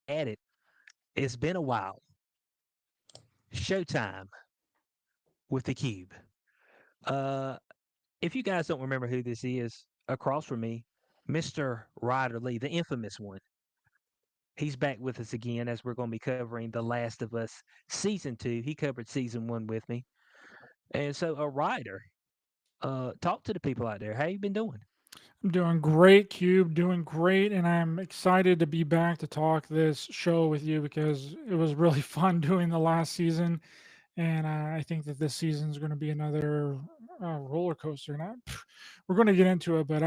at it. It's been a while. Showtime with the Cube. Uh, if you guys don't remember who this is, across from me, Mr. Ryder Lee, the infamous one. He's back with us again as we're going to be covering The Last of Us season 2. He covered season 1 with me. And so, Ryder, talk to the people out there. How you been doing? I'm doing great, Cube. Doing great, and I'm excited to be back to talk this show with you because it was really fun doing the last season, and I think that this season is going to be another roller coaster. And we're going to get into it, but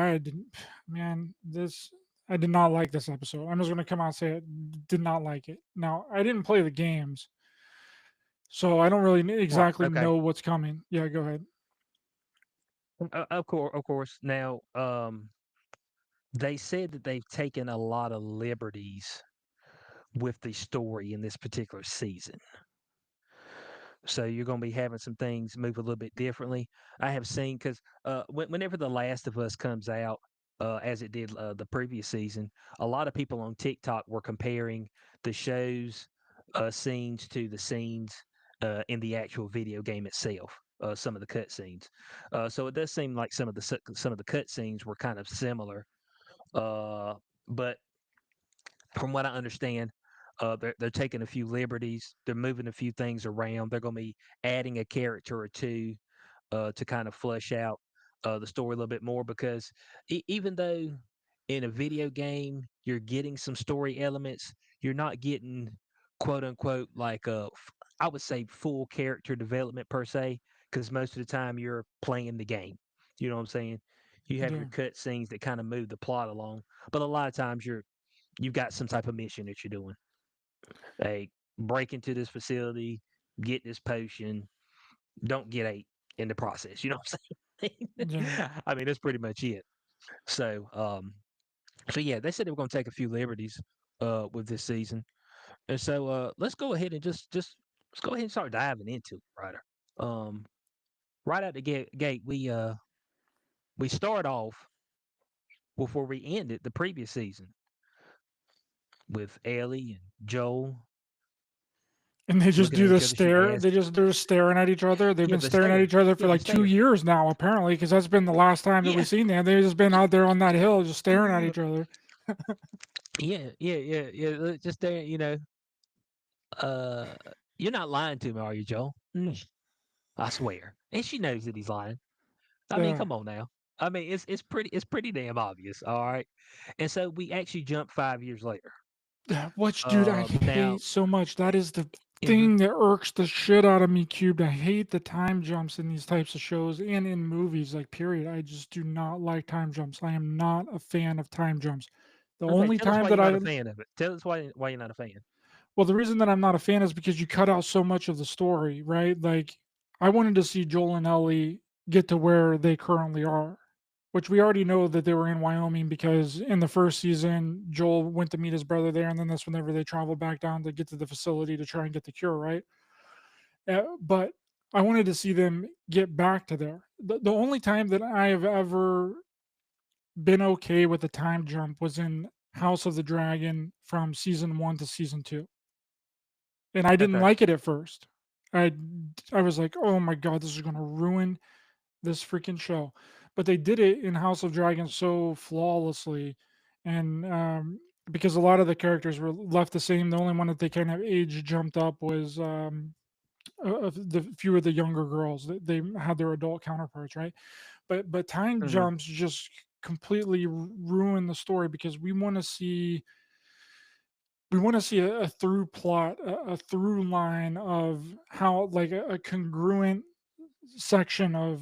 man, this I did not like this episode. I'm just going to come out and say it. Did not like it. Now I didn't play the games, so I don't really Right. exactly Okay. know what's coming. Yeah, go ahead. Of course, of course. Now, they said that they've taken a lot of liberties with the story in this particular season. So you're going to be having some things move a little bit differently. I have seen because whenever The Last of Us comes out, as it did the previous season, a lot of people on TikTok were comparing the show's scenes to the scenes in the actual video game itself. Some of the cut scenes, so it does seem like some of the cut scenes were kind of similar. But from what I understand, they're taking a few liberties. They're moving a few things around. They're going to be adding a character or two to kind of flesh out the story a little bit more because even though in a video game you're getting some story elements, you're not getting quote unquote like I would say full character development per se because most of the time you're playing the game. You know what I'm saying? You have Yeah. your cut scenes that kind of move the plot along, but a lot of times you've got some type of mission that you're doing. Hey, break into this facility, get this potion, don't get ate in the process. You know what I'm Yeah. saying? I mean, that's pretty much it. So, so yeah, they said they were going to take a few liberties with this season, and so let's go ahead and just let's go ahead and start diving into it, Ryder. Um, right out the gate, we start off before we ended the previous season with Ellie and Joel And they just looking at do the each other. She stare. asked, They're just staring at each other. They've "Yeah, been the staring at stare. each other for Yeah, the like two stare. years now, apparently, because that's been the last time that Yeah, we've seen them. They've just been out there on that hill, just staring at each other. yeah. Just there, you know. Uh, you're not lying to me, are you, Joel? I swear. And she knows that he's lying. I mean, Yeah. come on now. I mean, it's pretty damn obvious. All right. And so we actually jump 5 years later. Which, dude, I Now, hate so much. That is the mhm. thing that irks the shit out of me, Cubed. I hate the time jumps in these types of shows and in movies, like, period. I just do not like time jumps. I am not a fan of time jumps. The Okay, only tell us time why that you're not I, a fan of it. Tell us why you're not a fan. well, the reason that I'm not a fan is because you cut out so much of the story, right? Like, I wanted to see Joel and Ellie get to where they currently are, which we already know that they were in Wyoming because in the first season, Joel went to meet his brother there, and then that's whenever they traveled back down to get to the facility to try and get the cure, right? But I wanted to see them get back to there. The only time that I have ever been okay with a time jump was in House of the Dragon from season 1 to season 2, and I didn't Okay. like it at first. I I was like, "Oh my god, this is going to ruin this freaking show." But they did it in House of Dragons so flawlessly, and because a lot of the characters were left the same. The only one that they kind of age jumped up was the few of the younger girls. They had their adult counterparts, right? But time Hmm. jumps just completely ruin the story because we want to see a through plot, a through line of how, like, a congruent section of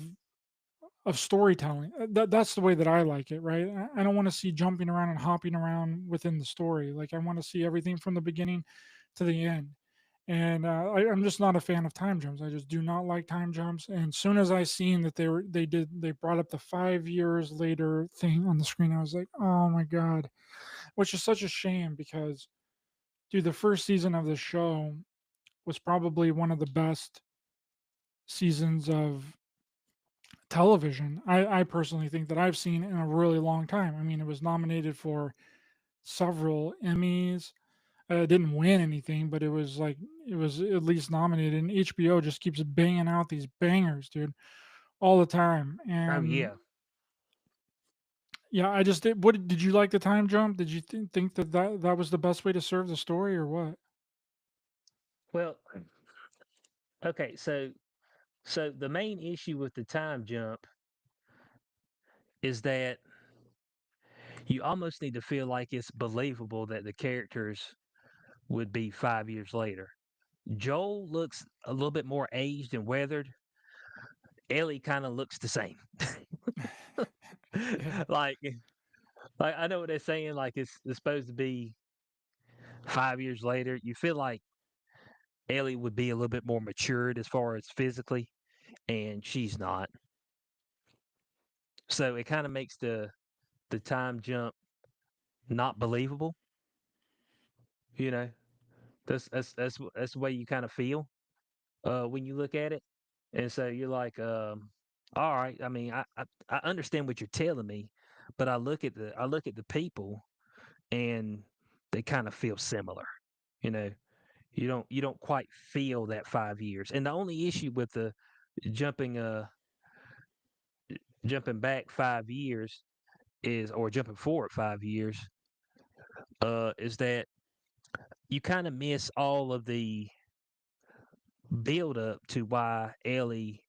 storytelling. That's the way that I like it, right? I don't want to see jumping around and hopping around within the story. Like, I want to see everything from the beginning to the end. And I'm just not a fan of time jumps. I just do not like time jumps. And as soon as I seen that they brought up the 5 years later thing on the screen, I was like, oh my god, which is such a shame because, dude, the first season of the show was probably one of the best seasons of television I personally think that I've seen in a really long time. I mean, it was nominated for several Emmys. It didn't win anything, but it was like it was at least nominated. And HBO just keeps banging out these bangers, dude, all the time. Oh And yeah. yeah, I just did. What did you like the time jump? Did you think that, that was the best way to serve the story, or what? Well, okay, so the main issue with the time jump is that you almost need to feel like it's believable that the characters would be 5 years later. Joel looks a little bit more aged and weathered. Ellie kind of looks the same. Yeah. like, like I know what they're saying. Like it's supposed to be 5 years later. You feel like Ellie would be a little bit more matured as far as physically, and she's not. So it kind of makes the time jump not believable. You know, that's the way you kind of feel when you look at it, and so you're like, all right. I mean, I understand what you're telling me, but I look at the people, and they kind of feel similar. You know, you don't quite feel that 5 years. And the only issue with the jumping jumping back 5 years is or jumping forward 5 years is that you kind of miss all of the build up to why Ellie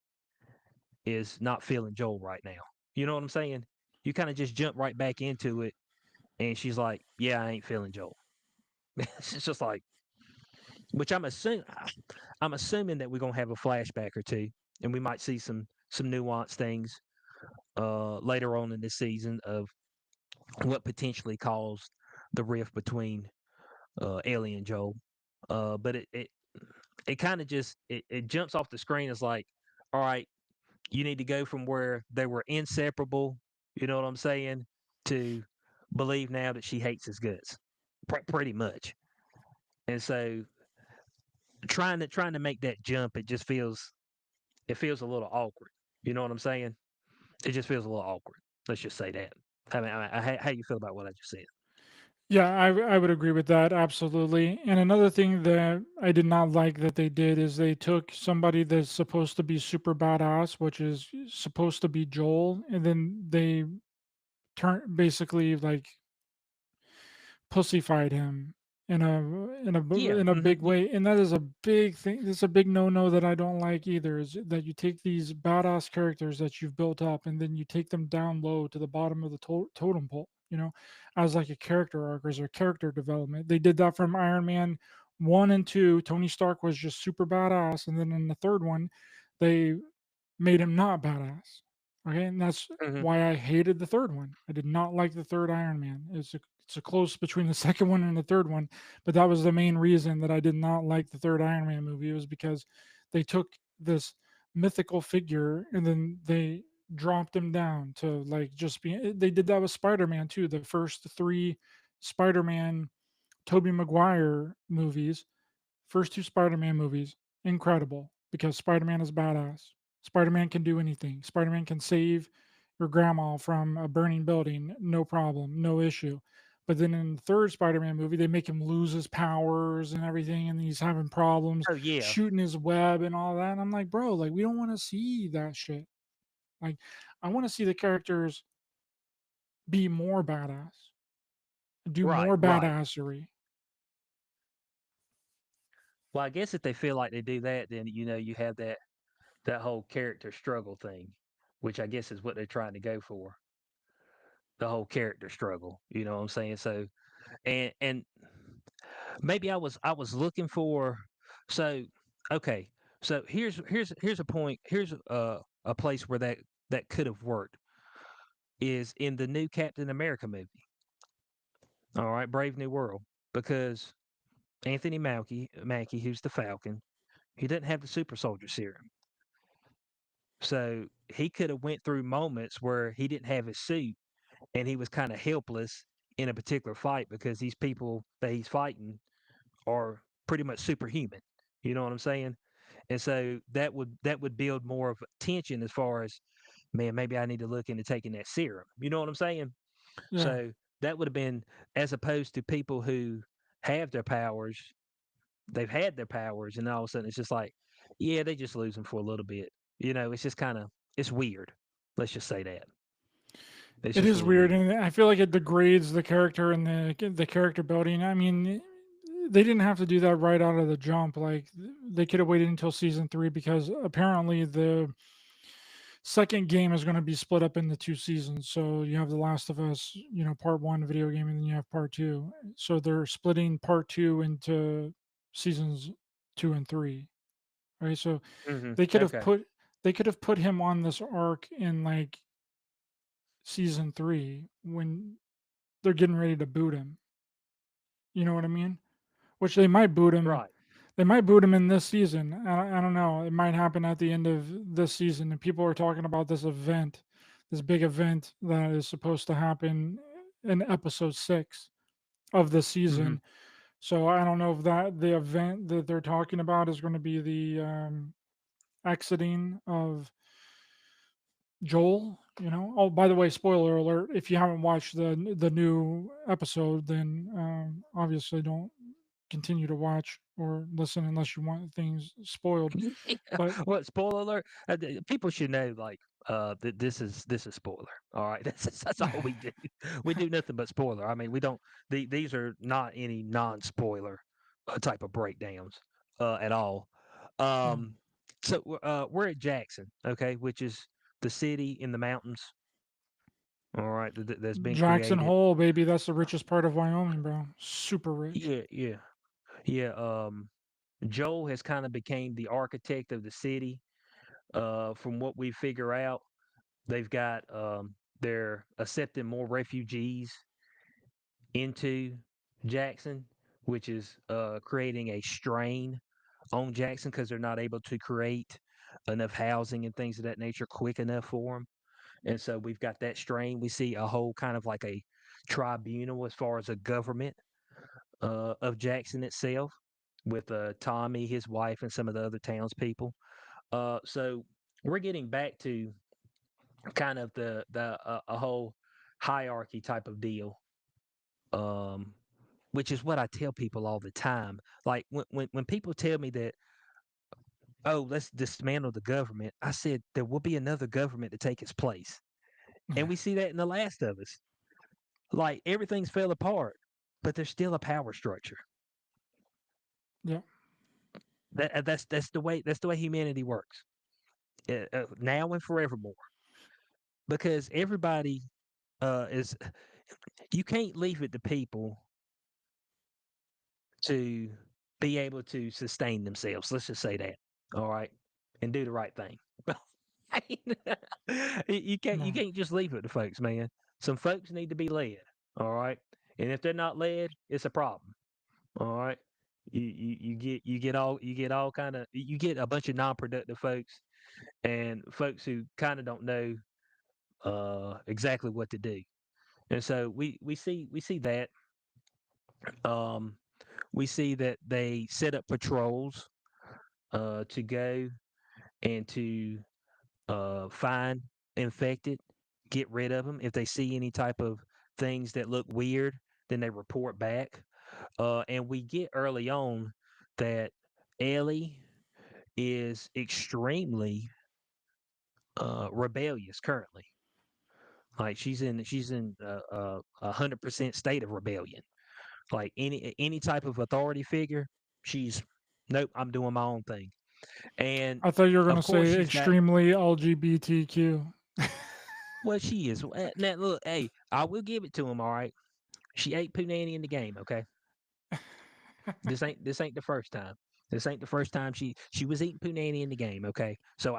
is not feeling Joel right now. You know what I'm saying? You kind of just jump right back into it, and she's like, "Yeah, I ain't feeling Joel." It's just like, which I'm assuming that we're gonna have a flashback or two, and we might see some nuanced things later on in this season of what potentially caused the rift between Ellie and Joel. But it kind of just it jumps off the screen as like, all right, you need to go from where they were inseparable, you know what I'm saying, to believe now that she hates his guts, pretty much. And so trying to make that jump, it feels a little awkward. You know what I'm saying? It just feels a little awkward. Let's just say that. How you feel about what I just said? Yeah, I would agree with that absolutely. And another thing that I did not like that they did is they took somebody that's supposed to be super badass, which is supposed to be Joel, and then they turn basically like pussyfied him Yeah. in a big way, and that is a big thing. That's a big no-no that I don't like either. Is that you take these badass characters that you've built up, and then you take them down low to the bottom of the totem pole. As like a character arc or as a character development. They did that from Iron Man 1 and 2. Tony Stark was just super badass, and then in the third one, they made him not badass. Okay, and that's hmm why I hated the third one. I did not like the third Iron Man. It's a close between the second one and the third one, but that was the main reason that I did not like the third Iron Man movie. It was because they took this mythical figure and then they dropped him down to like just be. They did that with Spider Man too. The first three Spider Man Tobey Maguire movies, first two Spider-Man movies, incredible because Spider-Man is badass. Spider-Man can do anything. Spider-Man can save your grandma from a burning building, no problem, no issue. But then in the third Spider-Man movie, they make him lose his powers and everything, and he's having problems Oh yeah. shooting his web and all that. And I'm like, bro, like we don't want to see that shit. Like, I want to see the characters be more badass, do Right. more Right. badassery. Well, I guess if they feel like they do that, then you have that whole character struggle thing, which I guess is what they're trying to go for. The whole character struggle. You know what I'm saying? So and maybe I was looking for so okay. So here's a point. Here's a place where that could have worked is in the new Captain America movie. All right, Brave New World, because Anthony Mackie, who's the Falcon, he doesn't have the super soldier serum. So he could have went through moments where he didn't have his suit and he was kind of helpless in a particular fight because these people that he's fighting are pretty much superhuman. You know what I'm saying? And so that would build more of tension as far as, man, maybe I need to look into taking that serum. You know what I'm saying? Yeah. So that would have been as opposed to people who have their powers. They've had their powers, and all of a sudden it's just like, yeah, they just lose them for a little bit. It's just kind of it's weird. Let's just say that it's It just a is little weird, weird. and I feel like it degrades the character and the character building. I mean, they didn't have to do that right out of the jump. Like they could have waited until season three because apparently the second game is going to be split up into two seasons. So you have The Last of Us, part one video game, and then you have part two. So they're splitting part two into seasons two and three, right? So they could have Okay, put they could have put him on this arc in like season three when they're getting ready to boot him. You know what I mean? Which they might boot him. right. They might boot him in this season. I don't know. It might happen at the end of this season. And people are talking about this event, this big event that is supposed to happen in episode six of the hmm season. So I don't know if that the event that they're talking about is going to be the exiting of Joel. Oh, by the way, spoiler alert! If you haven't watched the new episode, then obviously don't continue to watch or listen unless you want things spoiled. Yeah. But What spoiler alert? People should know like that this is spoiler. All right, that's all we do. We do nothing but spoiler. I mean, we don't. These are not any non-spoiler type of breakdowns at all. yeah, Um, we're at Jackson, okay, which is the city in the mountains. All right, that's been Jackson created. Hole, baby, that's the richest part of Wyoming, bro. Super rich. Yeah, yeah, yeah. Joel has kind of became the architect of the city. From what we figure out, they've got they're accepting more refugees into Jackson, which is creating a strain on Jackson because they're not able to create enough housing and things of that nature quick enough for them. And so we've got that strain. We see a whole kind of like a tribunal as far as a government of Jackson itself with Tommy, his wife, and some of the other townspeople. So we're getting back to kind of the a whole hierarchy type of deal, um, which is what I tell people all the time. Like when people tell me that, oh, let's dismantle the government, I said there will be another government to take its place, and we see that in The Last of Us. Like everything's fell apart, but there's still a power structure. Yeah. That's the way humanity works, now and forevermore. Because everybody is you can't leave it to people to be able to sustain themselves. Let's just say that. All right. And do the right thing. I mean, you can't you No. can't just leave it to folks, man. Some folks need to be led. All right. And if they're not led, it's a problem. All right. You get all kind of you get a bunch of non-productive folks and folks who kind of don't know exactly what to do. And so we see that um we see that they set up patrols to go and to find infected, get rid of them. If they see any type of things that look weird, then they report back. And we get early on that Ellie is extremely rebellious currently. Like she's in 100% state of rebellion. Like any type of authority figure, she's nope. I'm doing my own thing. And I thought you were going of to course, say she's got extremely LGBTQ. what she is. Now, look, hey, I will give it to him. All right, she ate Punani in the game. Okay, this ain't the first time. This ain't the first time she was eating Punani in the game. Okay, so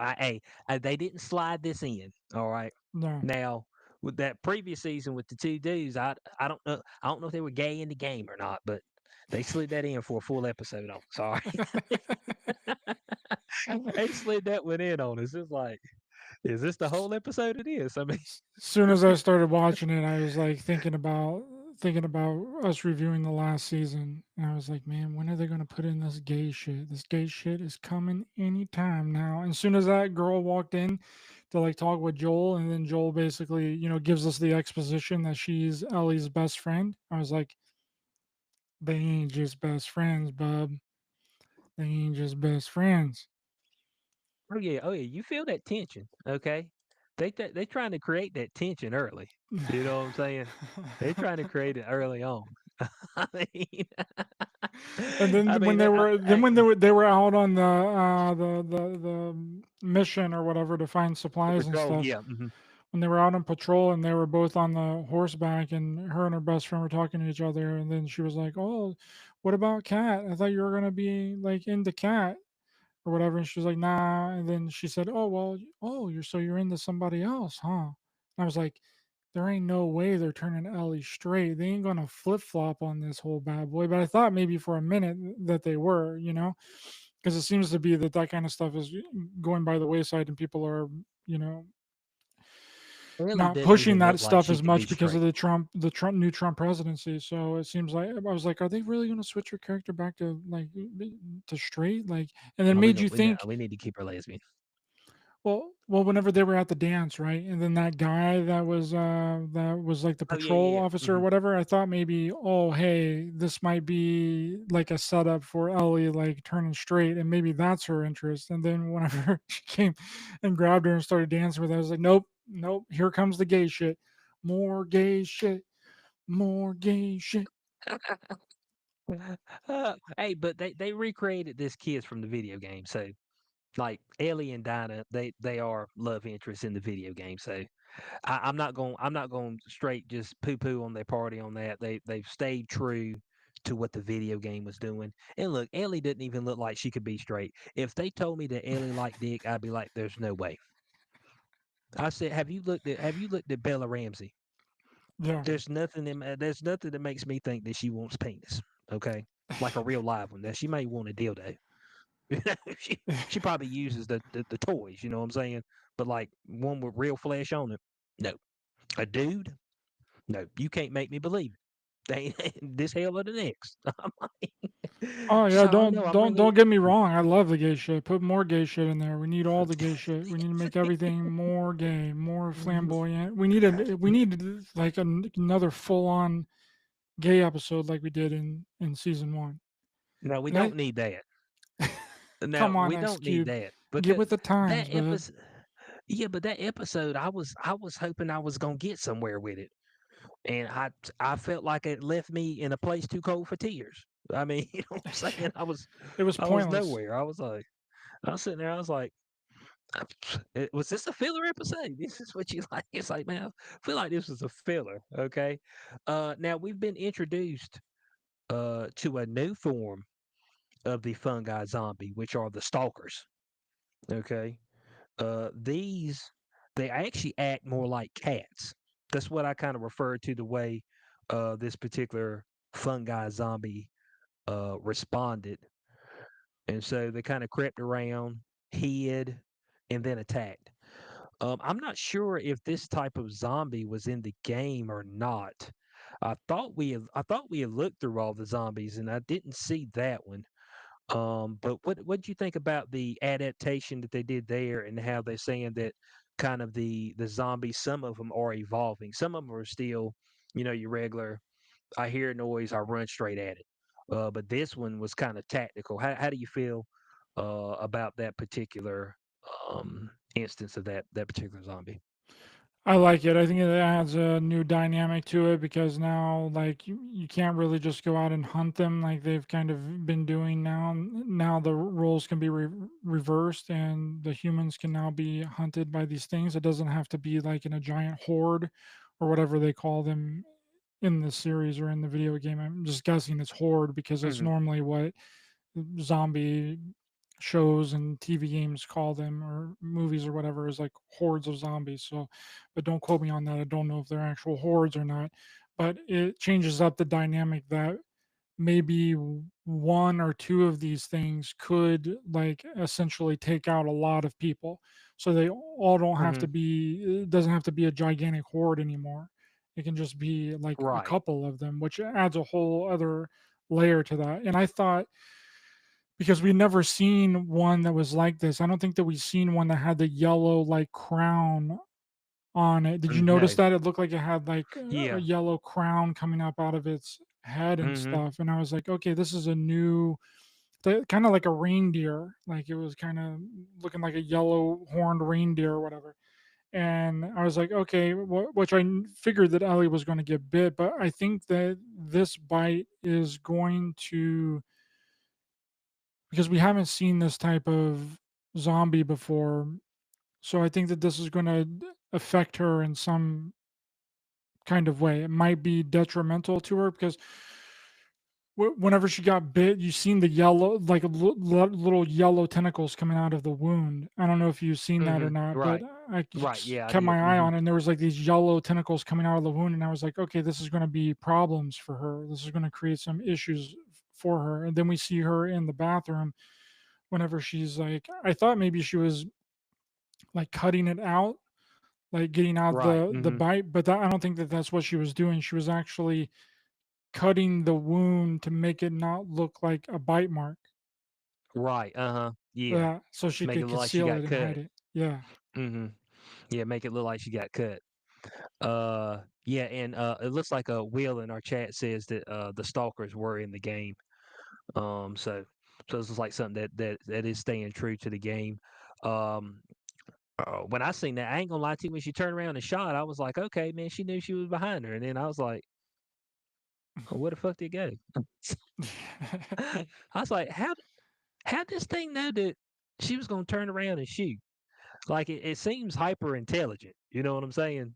they didn't slide this in. All right, No. now with that previous season with the two dudes, I don't know if they were gay in the game or not, but they slid that in for a full episode on. Sorry, they slid that one in on us. It's like, is this the whole episode of this? I mean, As soon as I started watching it, I was like thinking about us reviewing the last season, and I was like, man, when are they going to put in this gay shit? This gay shit is coming anytime now. And as soon as that girl walked in to like talk with Joel, and then Joel basically gives us the exposition that she's Ellie's best friend, I was like, They ain't just best friends, bub. They ain't just best friends. Oh yeah, you feel that tension, okay? They trying to create that tension early. You know what I'm saying? They're trying to create it early on. I mean, And then I when mean, they were then when they were out on the mission or whatever to find the supplies and patrol, stuff, yeah, mhm. when they were out on patrol and they were both on the horseback and her and her best friend were talking to each other, and then she was like, "Oh, what about Cat? I thought you were gonna be like into Cat or whatever." And she was like, "Nah." And then she said, "Oh well, oh you're into somebody else, huh?" And I was like, there ain't no way they're turning Ellie straight. They ain't gonna flip flop on this whole bad boy. But I thought maybe for a minute that they were, because it seems to be that that kind of stuff is going by the wayside and people are, you know, Ellie not doesn't pushing even that look like stuff she as could be much because of straight. the new Trump presidency. So it seems like I was like, are they really gonna switch her character back to like to straight? Like, and then No, made you no, think. we need to keep her lesbian. Well, whenever they were at the dance, right, and then that guy that was like the Oh yeah, patrol yeah, officer or yeah. whatever, I thought maybe, oh, hey, this might be like a setup for Ellie like turning straight, and maybe that's her interest. And then whenever she came and grabbed her and started dancing with her, I was like, nope, nope, here comes the gay shit, more gay shit, more gay shit. Hey, but they recreated this kids from the video game, so like Ellie and Dinah, they are love interests in the video game. So I'm not going to straight just poo poo on their party on that. They've stayed true to what the video game was doing. And look, Ellie didn't even look like she could be straight. If they told me that Ellie liked dick, I'd be like, "There's no way." I said, Have you looked at Bella Ramsey? Yeah. There's nothing that makes me think that she wants penis. Okay, like a real live one. That she may want a dildo. She probably uses the toys. You know what I'm saying? But like one with real flesh on it. No, a dude. No, you can't make me believe it. They ain't this hell or the next. I'm like, Oh yeah, so no, don't I'm don't really don't get me wrong. I love the gay shit. Put more gay shit in there. We need all the gay shit. We need to make everything more gay, more flamboyant. We need like another full on gay episode like we did in season one. no, we And don't need that. No, come on, we X don't need Cube, that get because with the that times, bub. episode. Yeah, but that episode, I was hoping I was gonna get somewhere with it, and I felt like it left me in a place too cold for tears. I mean, you know what I'm saying? It was I was pointless. nowhere. I was sitting there. I was like, was this a filler episode? This is what you like? It's like, man, I feel like this was a filler. Okay. Now we've been introduced to a new form of the fungi zombie, which are the stalkers. Okay. These they actually act more like cats. That's what I kind of refer to the way this particular fungi zombie responded. And so they kind of crept around, hid, and then attacked. I'm not sure if this type of zombie was in the game or not. I thought we had looked through all the zombies and I didn't see that one. But what do you think about the adaptation that they did there and how they're saying that kind of the zombies, some of them are evolving, some of them are still, your regular. I hear a noise, I run straight at it. But this one was kind of tactical. How do you feel about that particular instance of that particular zombie? I like it. I think it adds a new dynamic to it because now, like, you can't really just go out and hunt them like they've kind of been doing now. Now the roles can be reversed, and the humans can now be hunted by these things. It doesn't have to be like in a giant horde or whatever they call them in the series or in the video game. I'm just guessing it's horde because it's Hmm. normally what zombie shows and TV games call them or movies or whatever is like hordes of zombies. So, but don't quote me on that. I don't know if they're actual hordes or not. But it changes up the dynamic that maybe one or two of these things could like essentially take out a lot of people. So they all don't have to Hmm. be, it doesn't have to be a gigantic horde anymore. It can just be like a Right. couple of them, which adds a whole other layer to that. And I thought because we never seen one that was like this. I don't think that we've seen one that had the yellow like crown on it. Did you notice No. that? It looked like it had like a Yeah. yellow crown coming up out of its head and Mhm. stuff. And I was like, okay, this is a new, kind of like a reindeer. Like it was kind of looking like a yellow horned reindeer or whatever. And I was like, okay, which figured that Ellie was going to get bit, but I think that this bite is going to, because we haven't seen this type of zombie before. So I think that this is going to affect her in some kind of way. It might be detrimental to her because whenever she got bit, you seen the yellow, like little yellow tentacles coming out of the wound. I don't know if you've seen that or Mhm. not, but Right. I Right. Yeah, I kept did. my eye Mhm. on it, and there was like these yellow tentacles coming out of the wound, and I was like, okay, this is going to be problems for her. This is going to create some issues for her. And then we see her in the bathroom whenever she's like, I thought maybe she was like cutting it out, like getting out Right. the Mhm. bite, but I don't think that that's what she was doing. She was actually cutting the wound to make it not look like a bite mark. Right. Uh-huh. Yeah. Yeah, so she Make could it look like she conceal got it and hide cut. it. Yeah. Mhm. Yeah, make it look like she got cut. Yeah, and it looks like Will in our chat says that the stalkers were in the game. So this is like something that is staying true to the game. Um, when I seen that, I ain't gonna lie to you. When she turned around and shot, I was like, okay, man, she knew she was behind her, and then I was like, well, where the fuck did it go? I was like, how this thing know that she was gonna turn around and shoot? Like it seems hyper intelligent. You know what I'm saying?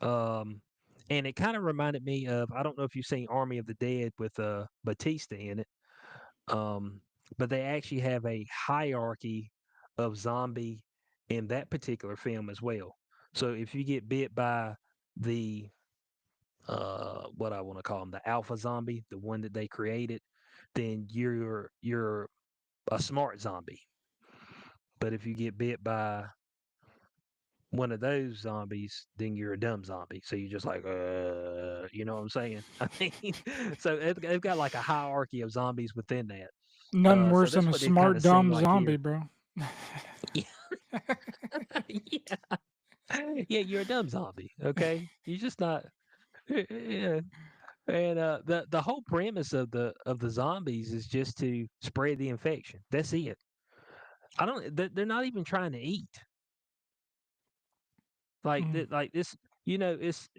Um, and it kind of reminded me of, I don't know if you've seen Army of the Dead with Batista in it. Um, but they actually have a hierarchy of zombie in that particular film as well. So if you get bit by the what I want to call them, the alpha zombie, the one that they created, then you're a smart zombie. But if you get bit by one of those zombies, then you're a dumb zombie. So you're just like, you know what I'm saying? I mean, so they've got like a hierarchy of zombies within that. Nothing So worse than that's a what it kind smart of seemed dumb like zombie, here. bro. Yeah, yeah, yeah. You're a dumb zombie. Okay, you're just not. Yeah, and the whole premise of the zombies is just to spread the infection. That's it. I don't. They're not even trying to eat. Mm, Like this. You know, it's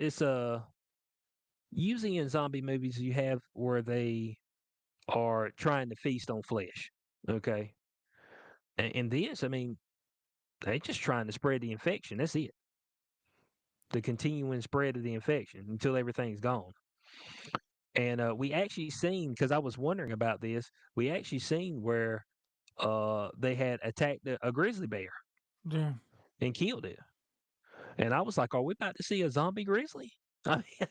usually in zombie movies you have where they are trying to feast on flesh. Okay, and in this, I mean, they just trying to spread the infection. That's it. The continuing spread of the infection until everything's gone. And we actually seen, because I was wondering about this, we actually seen where they had attacked a grizzly bear yeah. and killed it. And I was like, are we about to see a zombie grizzly? I mean,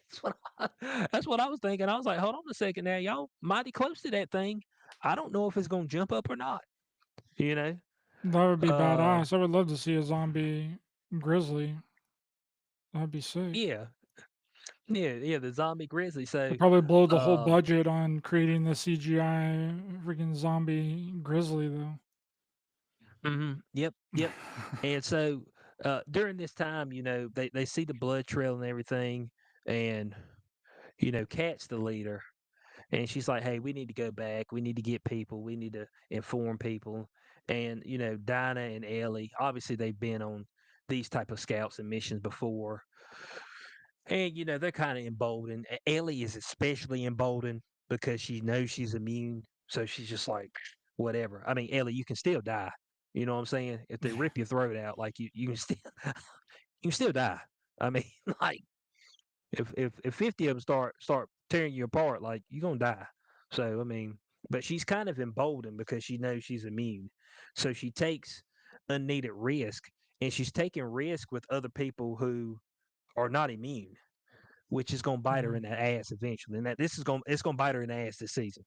that's what I was thinking. I was like, hold on a second now, y'all mighty close to that thing. I don't know if it's gonna jump up or not. You know? That would be Uh, badass. I would love to see a zombie grizzly. That'd be sick. yeah, yeah, the zombie grizzly. They'd So, probably blow the whole um, budget on creating the CGI freaking zombie grizzly, though. yep, yep. And so during this time, they see the blood trail and everything, and Kat's the leader, and she's like, "Hey, we need to go back. We need to get people. We need to inform people." And Dinah and Ellie, obviously, they've been on these type of scouts and missions before, and they're kind of emboldened. Ellie is especially emboldened because she knows she's immune, so she's just like, whatever. I mean, Ellie, you can still die. You know what I'm saying? If they rip your throat out, like you can still you can still die. I mean, like if 50 of them start tearing you apart, like you're gonna die. So I mean, but she's kind of emboldened because she knows she's immune. So she takes unneeded risk, and she's taking risk with other people who are not immune, which is gonna bite her Yeah. in the ass eventually. And that this is gonna it's gonna bite her in the ass this season.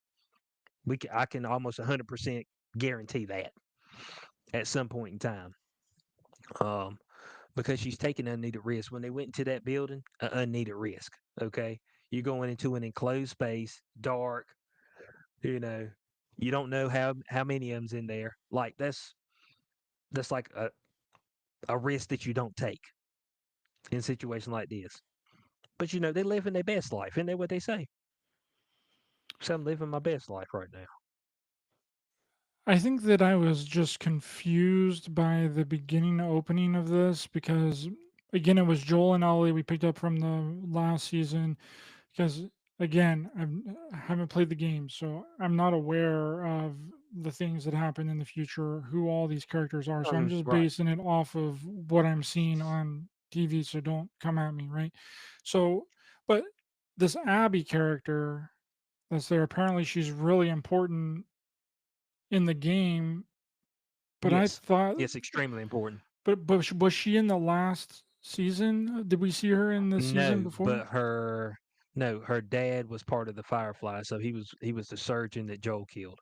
I can almost 100% guarantee that at some point in time. Um, because she's taking unneeded risk. When they went into that building, unneeded risk. Okay, you're going into an enclosed space, dark. You know, you don't know how many of them's in there. Like that's like a risk that you don't take. in situations like this. But they live in their best life. Isn't that what they say? So I'm living my best life right now. I think that I was just confused by the beginning opening of this because, again, it was Joel and Ellie we picked up from the last season. Because, again, I haven't played the game, so I'm not aware of the things that happen in the future, who all these characters are. So I'm just Right. basing it off of what I'm seeing on TV. So don't come at me, right? So, but this Abby character that's there, apparently she's really important in the game. But I Yes. thought, Yes, extremely important. but was she in the last season? Did we see her in the season No, before? but her dad was part of the Firefly, so he was the surgeon that Joel killed.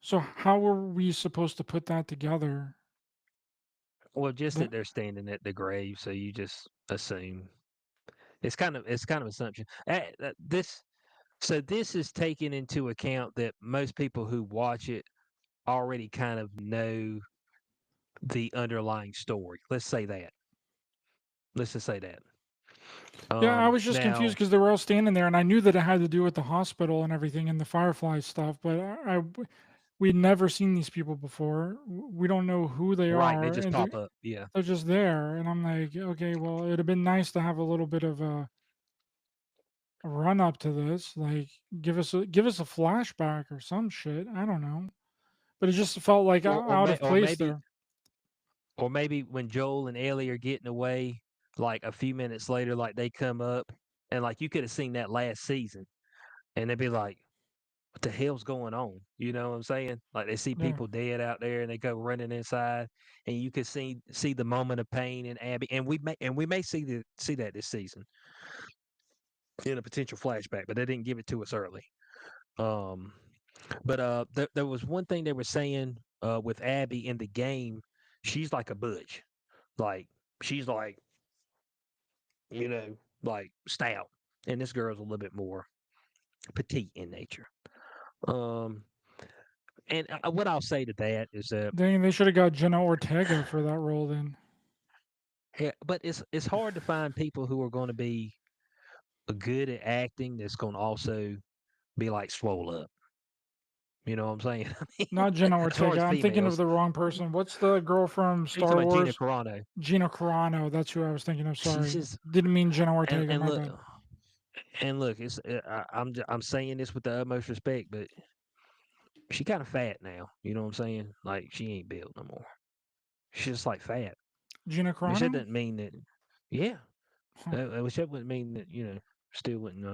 So how were we supposed to put that together? Well, just that That they're standing at the grave, so you just assume. It's kind of assumption. This is taken into account that most people who watch it already kind of know the underlying story. Let's say that. Let's just say that. Yeah, I was just confused Now, because they were all standing there, and I knew that it had to do with the hospital and everything and the Firefly stuff. But we'd never seen these people before. We don't know who they right, they are, just and pop up. Yeah. they're just there. And I'm like, okay, well, it'd have been nice to have a little bit of a run up to this. Like, give us a flashback or some shit. I don't know, but it just felt like Or or, out may, of or place maybe there. or maybe when Joel and Ellie are getting away, like a few minutes later, like they come up, and like you could have seen that last season, and they'd be like, "What the hell's going on?" You know what I'm saying? Like they see Yeah, people dead out there, and they go running inside, and you could see the moment of pain in Abby, and we may see that this season in a potential flashback, but they didn't give it to us early. Um, but there was one thing they were saying with Abby in the game. She's like a butch, like she's like you know stout, and this girl's a little bit more petite in nature. Um, and what I'll say to that is that they should have got Jenna Ortega for that role then. yeah, but it's hard to find people who are going to be good at acting that's going to also be like swole up. You know what I'm saying? I mean, Not Jenna as far Ortega. as I'm thinking of females, the wrong person. What's the girl from you talking Star about Gina Wars? Carano. Gina Carano. That's who I was thinking of. She's Sorry, just didn't mean Jenna and Ortega. and My look bad. and look. I'm saying this with the utmost respect, but she kind of fat now. You know what I'm saying? Like she ain't built no more. She's just like fat, Gina which that Carano. doesn't mean that. Yeah, Huh. which that wouldn't mean that still wouldn't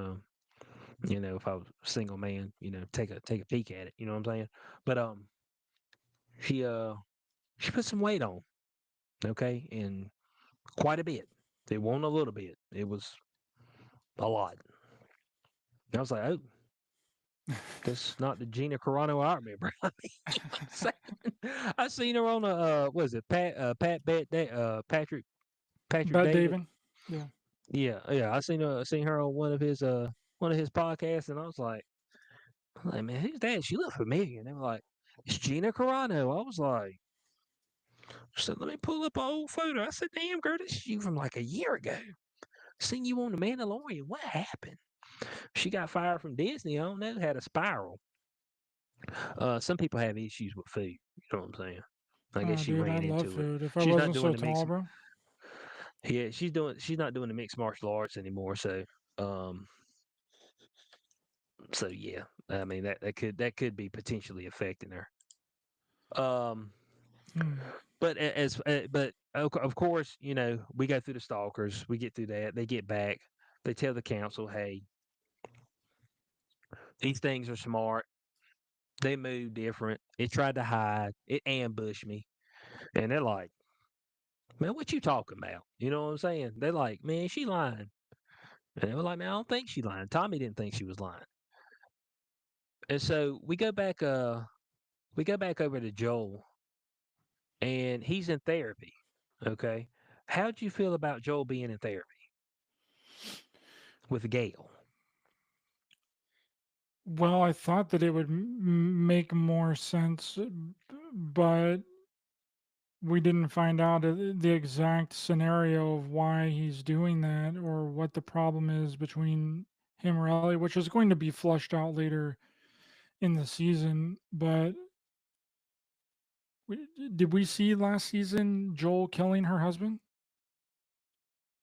if I was a single man, take a peek at it. You know what I'm saying? But she she put some weight on, okay, and quite a bit. It wasn't a little bit. It was a lot. And I was like, oh, that's not the Gina Carano I remember. I mean, you know what I'm saying? I seen her on a what is it, Patrick Bad David. David. Yeah. Yeah, yeah. I seen her on one of his podcasts, and I was like, man, who's that? She looked familiar. And they were like, it's Gina Carano. I was like, so let me pull up an old photo. I said, damn, girl, this is you from like a year ago. Seen you on The Mandalorian. What happened? She got fired from Disney. I don't know. Had a spiral. Some people have issues with food. You know what I'm saying? I guess Oh, she dude, I ran love into it. food. If I She's not wasn't doing so the tall, mixed. bro. Yeah, she's not doing the mixed martial arts anymore. Um, so yeah. I mean that could be potentially affecting her. Um, Hmm. but of course, we go through the stalkers, we get through that, they get back, they tell the council, hey, these things are smart, they move different, it tried to hide, it ambushed me, and they're like, man, what you talking about? You know what I'm saying? They're like, man, she lying, and they were like, man, I don't think she lying. Tommy didn't think she was lying, and so we go back over to Joel, and he's in therapy. Okay, how'd you feel about Joel being in therapy with Gail? Well, I thought that it would make more sense, but we didn't find out the exact scenario of why he's doing that or what the problem is between him or Ellie, which is going to be flushed out later in the season. But we, did we see last season Joel killing her husband?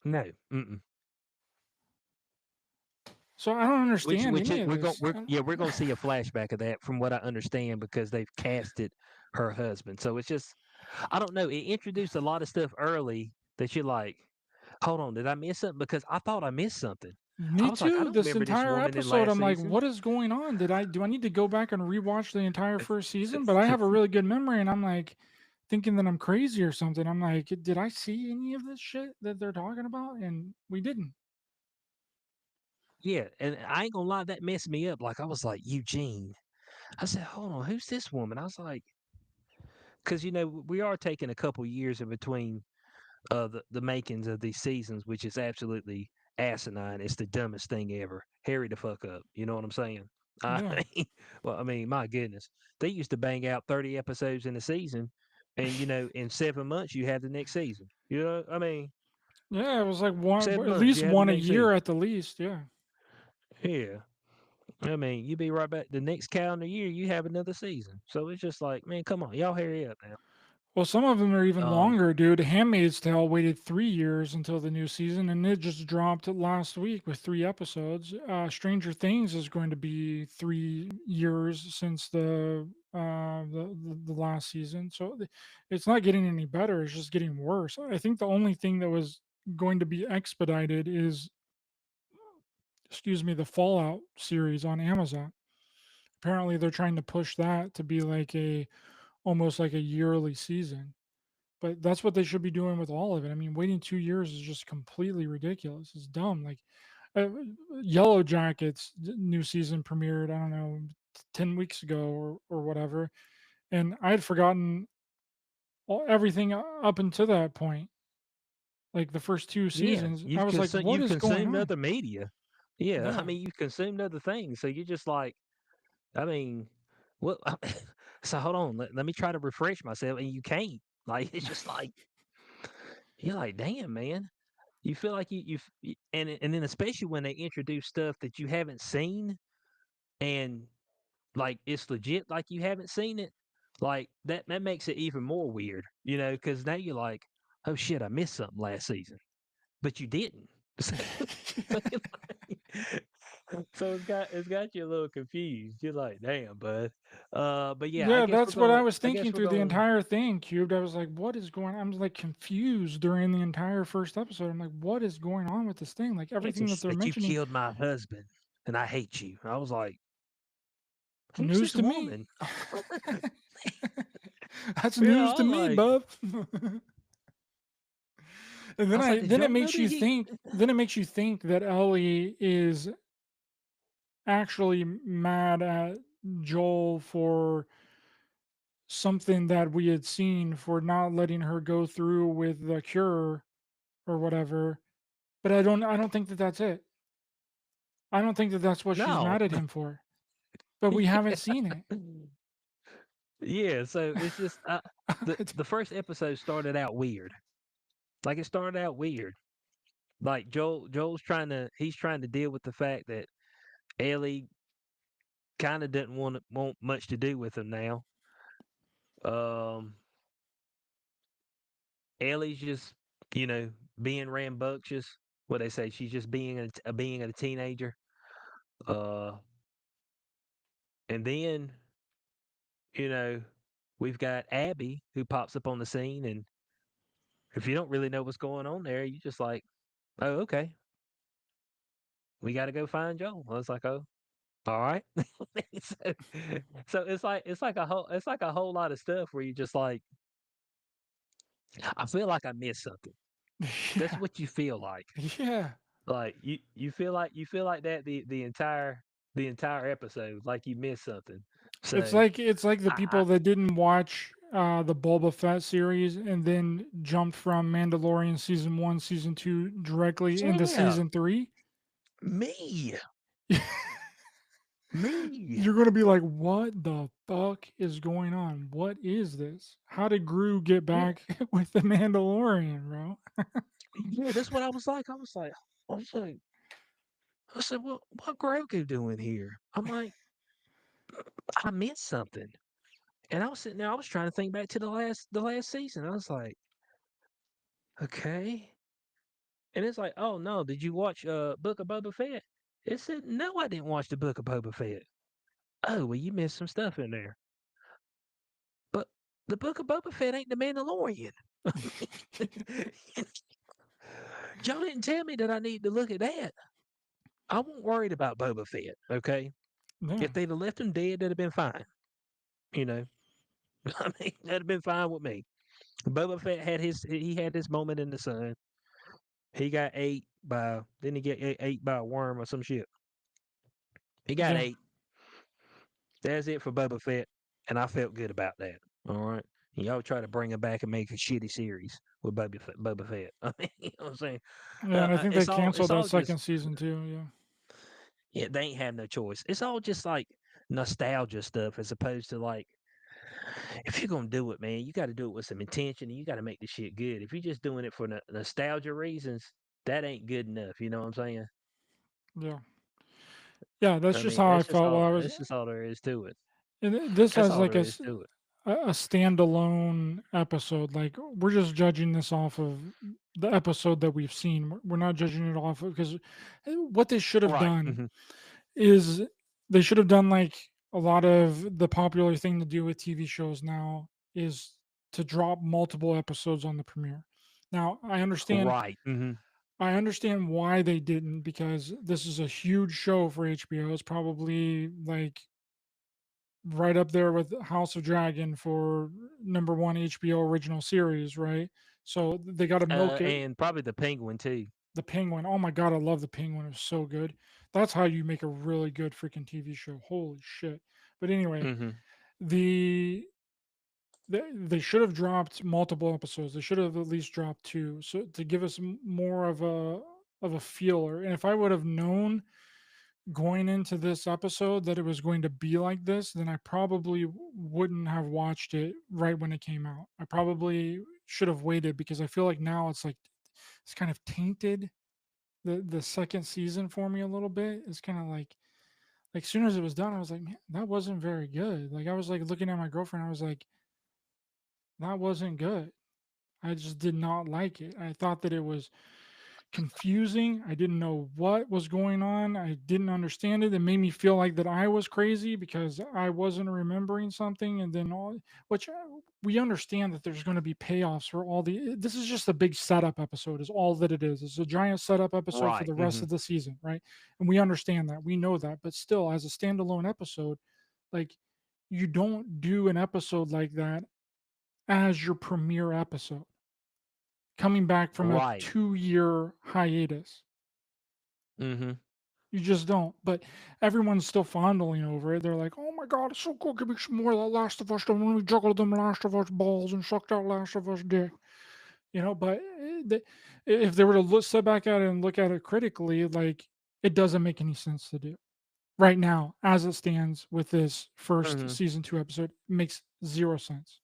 No, mm-mm. So I don't Which understand which any it, of we're going this. we're gonna see a flashback of that from what I understand because they've casted her husband. So it's just I don't know. It introduced a lot of stuff early that you're like, hold on, did I miss something? Because I thought I missed something. I Me was like, I too. don't This remember this entire woman in episode, last I'm like, season. what is going on? Do I need to go back and rewatch the entire first season? But I have a really good memory, and I'm like thinking that I'm crazy or something. I'm like, did I see any of this shit that they're talking about? And we didn't. Yeah, and I ain't gonna lie, that messed me up. Like I was like, Eugene. I said, hold on, who's this woman? I was like, because we are taking a couple years in between the makings of these seasons, which is absolutely asinine. It's the dumbest thing ever. Hurry the fuck up. You know what I'm saying? I Yeah, mean, well, I mean, my goodness, they used to bang out 30 episodes in a season, and in 7 months you have the next season. I mean, yeah. It was like one, seven at months least you have the one a next year season. at the least. Yeah. Yeah, I mean, you be right back the next calendar year. You have another season, so it's just like, man, come on, y'all hurry up now. Well, some of them are even Um, longer, dude. Handmaid's Tale waited 3 years until the new season, and it just dropped last week with 3 episodes. Stranger Things is going to be 3 years since the last season, so it's not getting any better. It's just getting worse. I think the only thing that was going to be expedited is, excuse me, the Fallout series on Amazon. Apparently, they're trying to push that to be like a almost like a yearly season. But that's what they should be doing with all of it. I mean, waiting 2 years is just completely ridiculous. It's dumb. Like uh, Yellow Jackets new season premiered, I don't know, 10 weeks ago or whatever, and I had forgotten everything up until that point. Like the first two yeah, seasons, I was like, "What you've is going consumed on?" other media. Yeah, I Yeah. mean, you've consumed other things, so you're just like, I mean, well, so hold on, let me try to refresh myself, and you can't. Like it's just like you're like, damn, man. You feel like and then especially when they introduce stuff that you haven't seen, and like it's legit, like you haven't seen it, like that makes it even more weird, because now you're like, oh shit, I missed something last season, but you didn't. So you're like, so it's got you a little confused. You're like, damn, bud. But yeah, Yeah, that's what I was I guess thinking we're through the going. entire thing, Cubed. I was like, what is going on? I'm like confused during the entire first episode. I'm like, what is going on with this thing? Like everything that they're But you mentioning, killed my husband, and I hate you. I was like, who's news this to me. woman? That's Yeah, news I to was me, like, bub. And did then it y'all know makes that you he? think that Ellie is actually mad at Joel for something that we had seen for not letting her go through with the cure or whatever. But I don't think that that's it. I don't think that that's what she's No. mad at him for. But we haven't seen it. Yeah, so it's just the first episode started out weird. Like it started out weird. Like Joel's he's trying to deal with the fact that Ellie kind of doesn't want much to do with him now. Um, Ellie's just you know being rambunctious. What they say, she's just being a teenager. Uh, and then you know we've got Abby who pops up on the scene, and if you don't really know what's going on there, you just like, oh, okay, we got to go find Joel. I was like, oh, all right. so, so it's like a whole lot of stuff where you just like, I feel like I missed something. That's Yeah. what you feel like. Yeah. Like you feel like that the entire episode, like you missed something. So It's like the I people that didn't watch the Boba Fett series and then jumped from Mandalorian season 1, season 2 directly into yeah, season 3. me. Me. You're going to be like, what the fuck is going on? What is this? How did Gru get Yeah, back with the Mandalorian, bro? yeah, that's what I was like. I was like, I said, what Grogu doing here? I'm like, I missed something. And I was sitting there, I was trying to think back to the last season. I was like, okay. And it's like, oh no, did you watch Book of Boba Fett? It said, no, I didn't watch the Book of Boba Fett. Oh, well, you missed some stuff in there. But the Book of Boba Fett ain't the Mandalorian. Y'all didn't tell me that I need to look at that. I wasn't worried about Boba Fett, okay? Yeah. If they'd have left him dead, that'd have been fine. You know, I mean, that'd have been fine with me. Boba Fett had his moment in the sun. He got ate by didn't he get ate by a worm or some shit? He got Yeah. ate. That's it for Boba Fett, and I felt good about that. All right. Y'all try to bring him back and make a shitty series with Boba Fett. I mean, you know what I'm saying? Yeah. And I think they It's canceled that all just second season too. Yeah. yeah. They ain't have no choice. It's all just like nostalgia stuff, as opposed to like if you're gonna do it, man, you got to do it with some intention, and you got to make the shit good. If you're just doing it for nostalgia reasons, that ain't good enough. You know what I'm saying? Yeah. Yeah. That's I just mean, how I felt while I was. that's just all there is to it. And this That's has all like there is to it. a standalone episode. Like we're just judging this off of the episode that we've seen. We're not judging it off of because what they should have Right. done is they should have done like a lot of the popular thing to do with TV shows now is to drop multiple episodes on the premiere. Now, Right. I understand why they didn't because this is a huge show for HBO. It's probably like right up there with House of Dragon for number one HBO original series, right? So they got to milk it. And probably the penguin too. The Penguin. Oh my god, I love the Penguin. It was so good. That's how you make a really good freaking TV show. Holy shit. But anyway, Hmm. the they should have dropped multiple episodes. They should have at least dropped two, so to give us more of a feeler. And if I would have known going into this episode that it was going to be like this, then I probably wouldn't have watched it right when it came out. I probably should have waited because I feel like now it's like it's kind of tainted the second season for me a little bit. It's kind of like as soon as it was done, I was like, man, that wasn't very good. Like I was like looking at my girlfriend, I was like, that wasn't good. I just did not like it. I thought that it was confusing. I didn't know what was going on. I didn't understand it. It made me feel like that I was crazy because I wasn't remembering something. And then all, which we understand that there's going to be payoffs for all the. This is just a big setup episode. Is all that it is. It's a giant setup episode for Right. the rest of the season, right? And we understand that. We know that. But still, as a standalone episode, like you don't do an episode like that as your premiere episode coming back from a Right. 2 year hiatus. Hmm. You just don't. But everyone's still fondling over it. They're like, "Oh my god, it's so cool! Give me some more of that Last of Us. Don't let me juggle them Last of Us balls and suck that Last of Us dick." You know, but if they were to sit back at it and look at it critically, like it doesn't make any sense to do right now as it stands with this first Hmm. season two episode. It makes zero sense.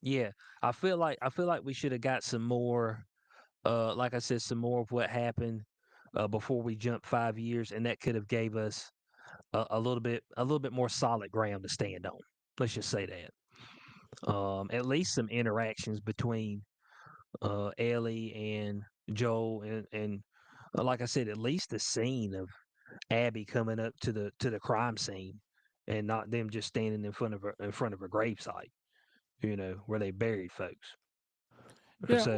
Yeah. I feel like we should have got some more. Like I said, some more of what happened before we jumped 5 years, and that could have gave us a little bit more solid ground to stand on. Let's just say that. At least some interactions between Ellie and Joel, and like I said, at least the scene of Abby coming up to the crime scene, and not them just standing in front of a gravesite, where they buried folks. Yeah, So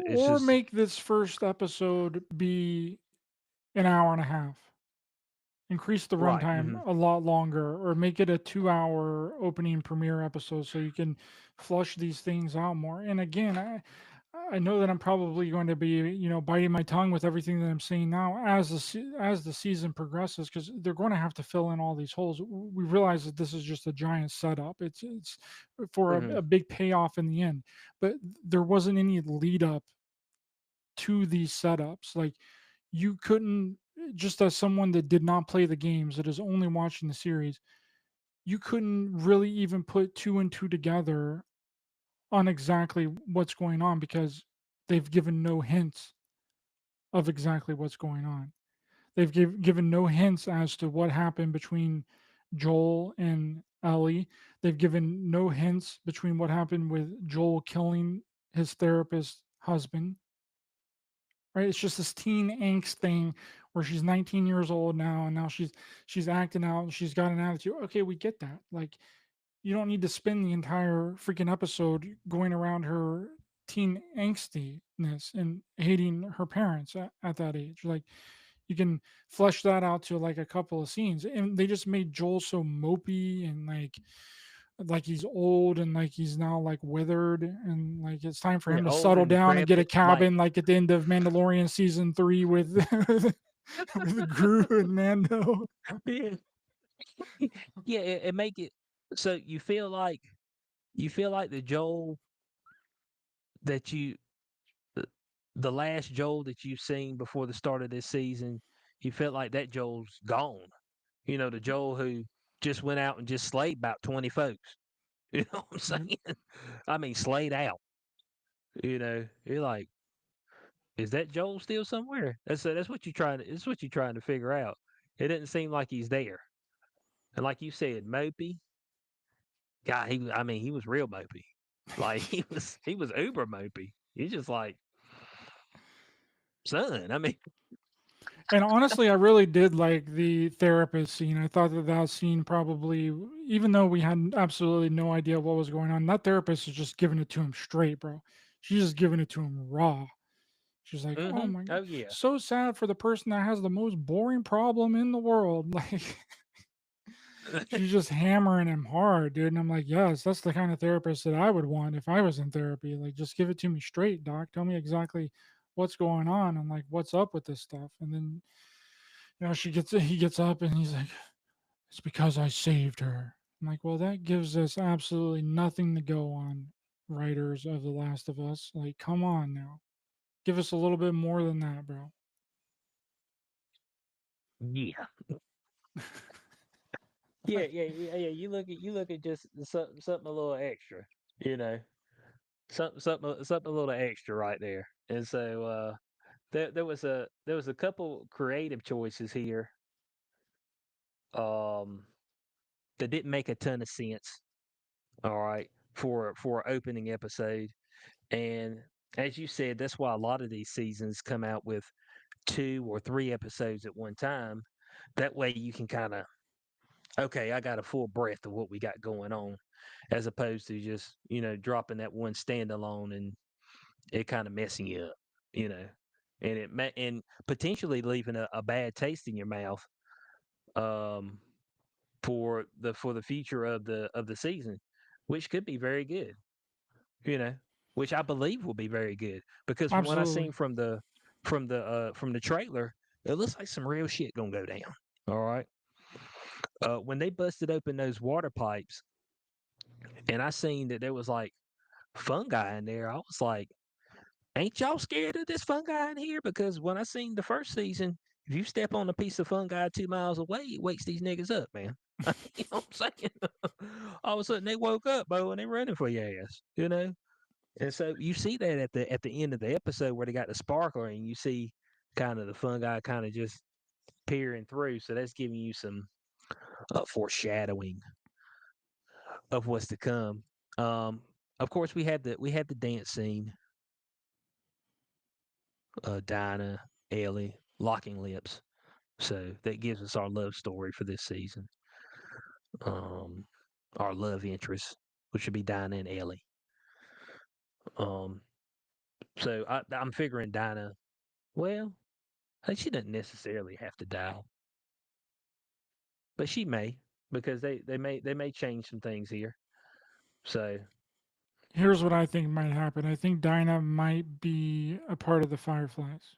it's or just make this first episode be an hour and a half. Increase the right. runtime a lot longer or make it a 2 hour opening premiere episode so you can flush these things out more. And again, I know that I'm probably going to be, biting my tongue with everything that I'm saying now as as the season progresses because they're going to have to fill in all these holes. We realize that this is just a giant setup. It's for Hmm. a big payoff in the end, but there wasn't any lead up to these setups. Like you couldn't. just as someone that did not play the games, that is only watching the series, you couldn't really even put two and two together on exactly what's going on because they've given no hints of exactly what's going on. They've given no hints as to what happened between Joel and Ellie. They've given no hints between what happened with Joel killing his therapist husband. Right? It's just this teen angst thing where she's 19 years old now, and now she's acting out, and she's got an attitude. Okay, we get that. Like, you don't need to spend the entire freaking episode going around her teen angstiness and hating her parents at that age. Like, you can flesh that out to like a couple of scenes, and they just made Joel so mopey and like he's old and like he's now like withered, and like it's time for Yeah, him to old settle and down and get a decrepit. Like, cabin like at the end of Mandalorian season 3 with with Gru and Mando. yeah, yeah, it make it so you feel like the Joel that the the last Joel that you've seen before the start of this season, you felt like that Joel's gone. You know, the Joel who just went out and just slayed about 20 folks. You know what I'm Yep. saying? I mean, slayed out. You know, you're like, is that Joel still somewhere? That's what you're trying to. It's what you're trying to figure out. It didn't seem like he's there. And like you said, mopey. God, I mean, he was real mopey. Like he was uber mopey. He's just like, son. I mean, And honestly, I really did like the therapist scene. I thought that that scene probably, even though we had absolutely no idea what was going on, that therapist is just giving it to him straight, bro. She's just giving it to him raw. She's like, "Oh my god, oh yeah, so sad for the person that has the most boring problem in the world." Like, she's just hammering him hard, dude. And I'm like, yes, that's the kind of therapist that I would want if I was in therapy. Like, just give it to me straight, doc. Tell me exactly what's going on and like what's up with this stuff. And then, he gets up and he's like, it's because I saved her. I'm like, well, that gives us absolutely nothing to go on, writers of The Last of Us. Like, come on now. Give us a little bit more than that, bro. yeah, yeah. You look at just something a little extra. You know, something a little extra right there. And so there was a couple creative choices here um that didn't make a ton of sense. All right, for an opening episode, and as you said, that's why a lot of these seasons come out with 2 or 3 episodes at one time. That way you can kind of, okay, I got a full breath of what we got going on, as opposed to just dropping that one standalone and it kind of messing you up, you know, and and potentially leaving a bad taste in your mouth um, for the future of the season, which could be very good, you know, which I believe will be very good because from what I Absolutely. seen from the trailer, it looks like some real shit gonna go down. All right, when they busted open those water pipes and I seen that there was like fungi in there, I was like, ain't y'all scared of this fungi in here? Because when I seen the first season, if you step on a piece of fungi 2 miles away, it wakes these niggas up, man. You know what I'm saying? All of a sudden they woke up, bro, and they running for your ass, you know? And so you see that at the end of the episode where they got the sparkler and you see kind of the fungi kind of just peering through. So that's giving you some foreshadowing of what's to come. Um, of course, we had the dance scene, Dinah, Ellie locking lips. So that gives us our love story for this season. Um, our love interest, which would be Dinah and Ellie. Um, so I'm figuring Dinah. Well, she doesn't necessarily have to die, but she may because they may change some things here. So Here's what I think might happen. I think Dinah might be a part of the Fireflies.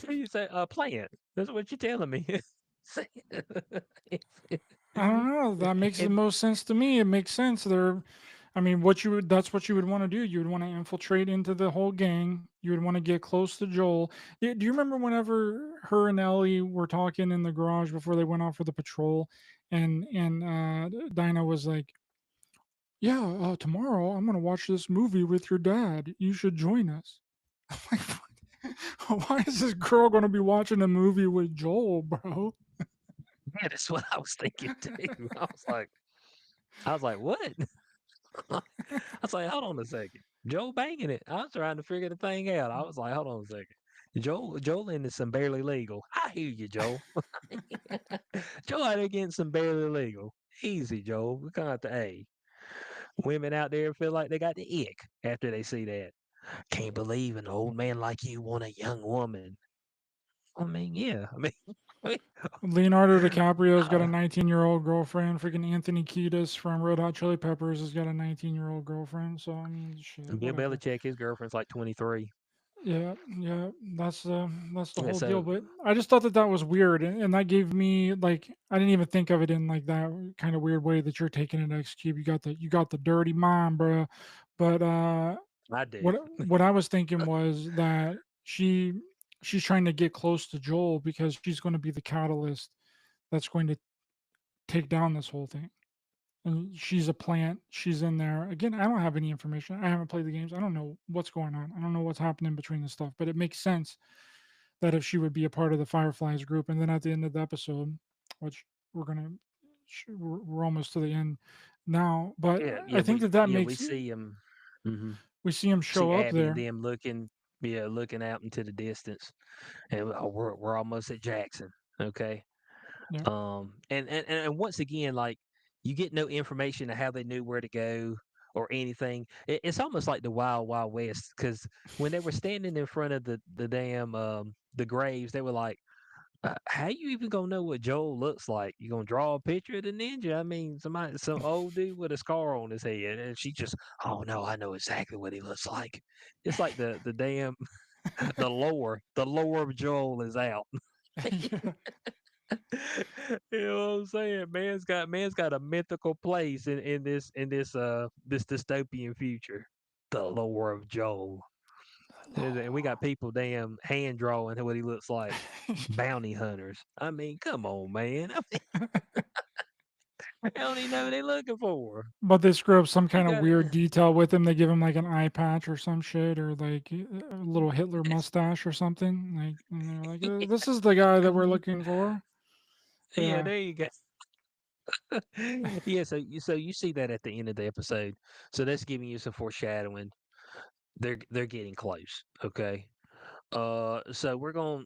you say plant. That's what you're telling me. I don't know. That makes the and most sense to me. It makes sense. They're I mean, what you would that's what you would want to do. You would want to infiltrate into the whole gang. You would want to get close to Joel. Do you remember whenever her and Ellie were talking in the garage before they went off for the patrol, and Dinah was like, "Yeah, tomorrow I'm gonna watch this movie with your dad. You should join us." I'm like, why is this girl gonna be watching a movie with Joel, bro? Yeah, that's what I was thinking too. I was like, what? I was like, hold on a second. Joel banging it. I was trying to figure the thing out. I was like, hold on a second. Joel into some barely legal. I hear you, Joel. Joel out there getting some barely legal. Easy, Joel. We come out to A. Women out there feel like they got the ick after they see that. Can't believe an old man like you want a young woman. I mean, yeah. I mean, Leonardo DiCaprio's got a uh, 19-year-old girlfriend. Freaking Anthony Kiedis from Red Hot Chili Peppers has got a 19-year-old girlfriend. So I mean, shit, Bill whatever. Belichick, his girlfriend's like 23. Yeah, yeah, that's the Yeah, whole deal. so But I just thought that that was weird, and that gave me like I didn't even think of it in like that kind of weird way that you're taking it, X Cube. You got the dirty mind, bro. But I do. what I was thinking was that she's trying to get close to Joel because she's going to be the catalyst that's going to take down this whole thing. And she's a plant. She's in there. Again, I don't have any information. I haven't played the games. I don't know what's going on. I don't know what's happening between the stuff. But it makes sense that if she would be a part of the Fireflies group, and then at the end of the episode, which we're gonna, we're almost to the end now. But Yeah, I yeah, think we that that yeah, we makes see him. Mhm. we see him See show up Abby and there. them looking, yeah, looking out into the distance, and we're almost at Jackson. Okay. Yeah. And once again, like you get no information of how they knew where to go or anything. It's almost like the Wild Wild West because when they were standing in front of the damn the graves, they were like, how you even gonna know what Joel looks like? You gonna draw a picture of the ninja? I mean, some old dude with a scar on his head, and she just, oh no, I know exactly what he looks like. It's like the damn the lore of Joel is out. Yeah. You know what I'm saying? Man's got a mythical place in this dystopian future. The lore of Joel. And we got people damn hand drawing what he looks like. Bounty hunters. I mean, come on, man. I mean, I don't even know what they're looking for. But they screw up some You kind of got weird detail with him. They give him like an eye patch or some shit, or like a little Hitler it's, mustache or something. Like, and they're like, "This is the guy that we're um, looking for." yeah, Yeah, there you go. Yeah, so you see that at the end of the episode. So that's giving you some foreshadowing. They're getting close. Okay. So we're going